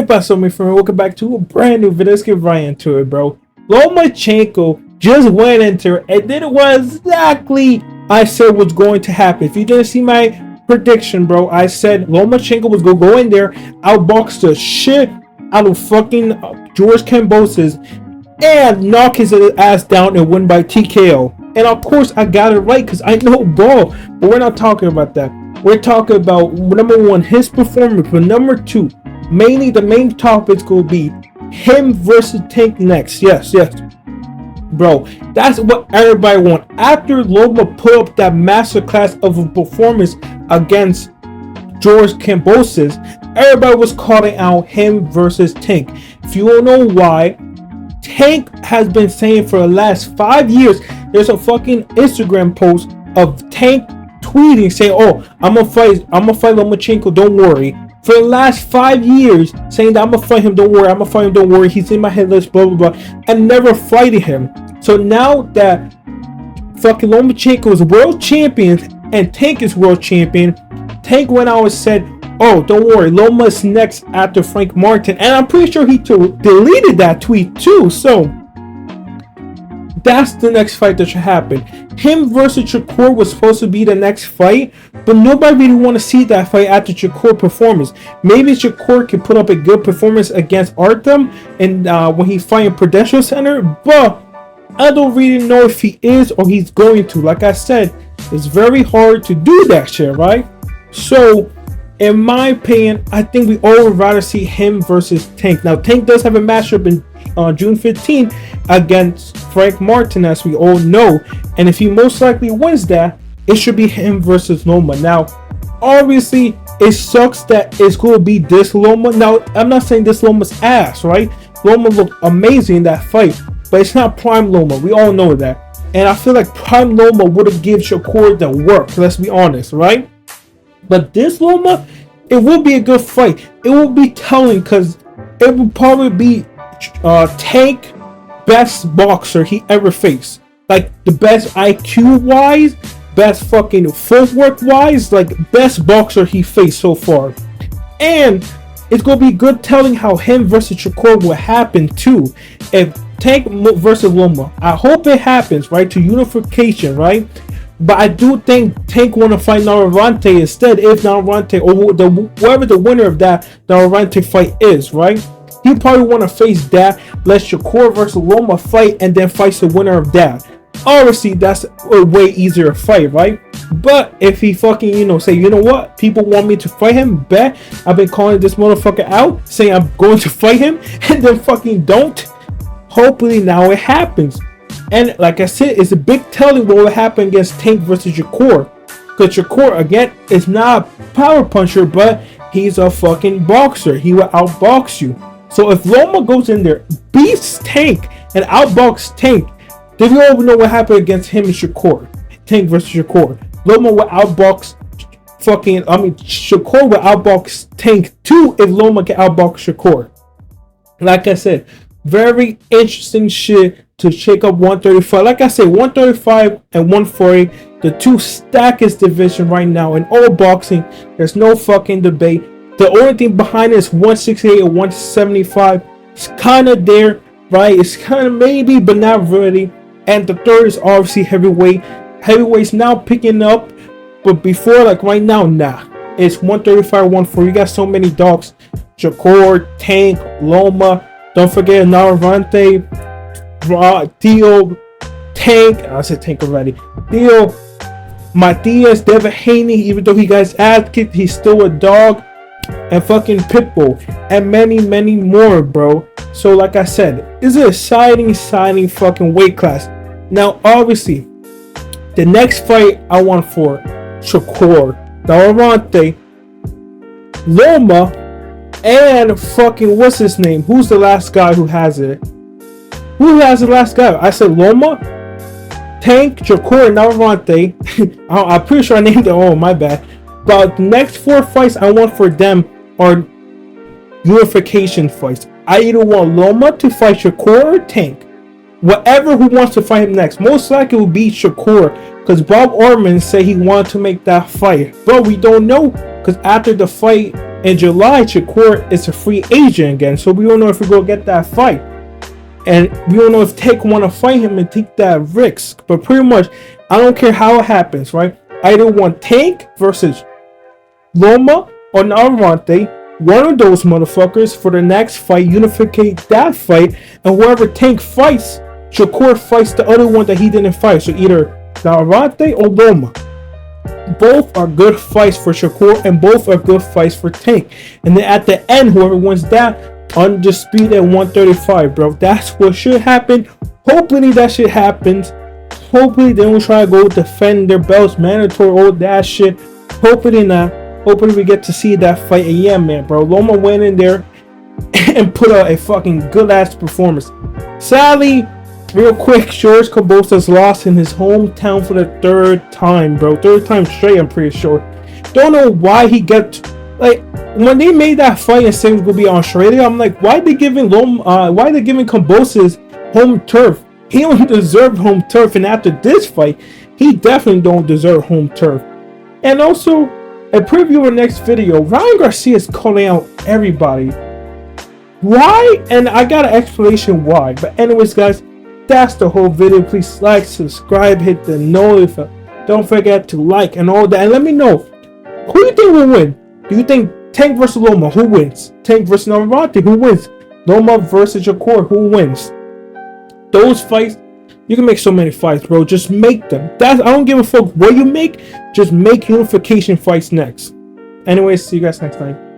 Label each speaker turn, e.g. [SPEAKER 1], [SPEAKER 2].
[SPEAKER 1] Hey, so my friend, welcome back to a brand new video. Let's get right into it, bro. Lomachenko just went into it and did what exactly I said was going to happen. If you didn't see my prediction, bro, I said Lomachenko was going to go in there, outbox the shit out of fucking George Kambosos and knock his ass down and win by TKO. And of course, I got it right because I know ball, but we're not talking about that. We're talking about number one, his performance, but number two, mainly the main topics will be him versus Tank next. Yes, bro, that's what everybody want. After Loma put up that masterclass of a performance against George Kambosos, everybody was calling out him versus Tank. If you don't know why, Tank has been saying for the last 5 years, there's a fucking Instagram post of Tank tweeting saying, "Oh, I'm gonna fight Lomachenko, don't worry." For the last 5 years, saying that I'm gonna fight him, don't worry, he's in my head list, blah blah blah, and never fighting him. So now that fucking Lomachenko is world champion and Tank is world champion, Tank went out and said, "Oh, don't worry, Loma's next after Frank Martin," and I'm pretty sure he deleted that tweet too. So that's the next fight that should happen. Him versus Shakur was supposed to be the next fight, but nobody really want to see that fight after Shakur performance. Maybe Shakur can put up a good performance against Artem and when he fight in Prudential Center, but I don't really know if he is or he's going to. Like I said, it's very hard to do that shit, right? So in my opinion, I think we all would rather see him versus Tank. Now, Tank does have a matchup in June 15th against Frank Martin, as we all know. And if he most likely wins that, it should be him versus Loma. Now, obviously, it sucks that it's going to be this Loma. Now, I'm not saying this Loma's ass, right? Loma looked amazing in that fight, but it's not prime Loma. We all know that. And I feel like prime Loma would have given Shakur the work, let's be honest, right? But this Loma, it will be a good fight. It will be telling because it will probably be Tank best boxer he ever faced. Like the best IQ wise, best fucking footwork wise, like best boxer he faced so far. And it's gonna be good telling how him versus Shakur will happen too. If Tank versus Loma, I hope it happens, right? To unification, right? But I do think Tank want to fight Navarrete instead, if Navarrete or whoever the winner of that Navarrete fight is, right? He probably want to face that, let Shakur versus Loma fight, and then fights the winner of that. Obviously, that's a way easier fight, right? But if he fucking, say, you know what? People want me to fight him, bet. I've been calling this motherfucker out, saying I'm going to fight him, and then fucking don't. Hopefully now it happens. And like I said, it's a big telling what will happen against Tank versus Shakur. Because Shakur, again, is not a power puncher, but he's a fucking boxer. He will outbox you. So if Loma goes in there, beats Tank, and outbox Tank, then we all know what happened against him and Shakur. Tank versus Shakur. Loma will outbox Shakur will outbox Tank too if Loma can outbox Shakur. Like I said, very interesting shit to shake up 135. Like I said, 135 and 140, the two stackest division right now in all boxing. There's no fucking debate. The only thing behind it is 168 and 175. It's kind of there, right? It's kind of maybe, but not really. And the third is obviously heavyweight. Heavyweight's now picking up, but before, like right now, nah. It's 135, 140. You got so many dogs. Shakur, Tank, Loma. Don't forget Navarrete, Theo, Tank. I said Tank already. Theo, Matias, Devin Haney. Even though he got his ass kicked, he's still a dog. And fucking Pitbull. And many, many more, bro. So like I said, it's an exciting fucking weight class. Now, obviously, the next fight I want for Shakur, Navarrete, Loma, and fucking what's his name? Who's the last guy who has it? Who has the last guy? I said Loma, Tank, Shakur, and Navarrete. I'm pretty sure I named it. Oh, my bad. But the next 4 fights I want for them are unification fights. I either want Loma to fight Shakur or Tank. Whatever who wants to fight him next. Most likely will be Shakur, because Bob Orman said he wanted to make that fight. But we don't know, because after the fight In July, Shakur is a free agent again, so we don't know if we're gonna get that fight. And we don't know if Tank want to fight him and take that risk. But pretty much, I don't care how it happens, right? I either want Tank versus Loma or Gervonta, one of those motherfuckers for the next fight, unificate that fight, and whoever Tank fights, Shakur fights the other one that he didn't fight. So either Gervonta or Loma. Both are good fights for Shakur and both are good fights for Tank. And then at the end, whoever wins that, undisputed at 135, bro. That's what should happen. Hopefully that shit happens. Hopefully they don't try to go defend their belts, mandatory, all that shit. Hopefully not. Hopefully we get to see that fight. And yeah, man, bro. Loma went in there and put out a fucking good ass performance. Sadly, real quick, George Kambosos lost in his hometown for the third time, bro. Third time straight, I'm pretty sure. Don't know why he got, like, when they made that fight and said it was gonna be on Australia, I'm like, why they giving Kambosos home turf? He don't deserve home turf, and after this fight, he definitely don't deserve home turf. And also, a preview of the next video, Ryan Garcia is calling out everybody. Why? And I got an explanation why. But anyways, guys, that's the whole video. Please like, subscribe, hit the notification. Don't forget to like and all that. And let me know, who do you think will win? Do you think Tank versus Loma, who wins? Tank versus Gervonta, who wins? Loma versus Shakur, who wins? Those fights, you can make so many fights, bro. Just make them. I don't give a fuck what you make. Just make unification fights next. Anyways, see you guys next time.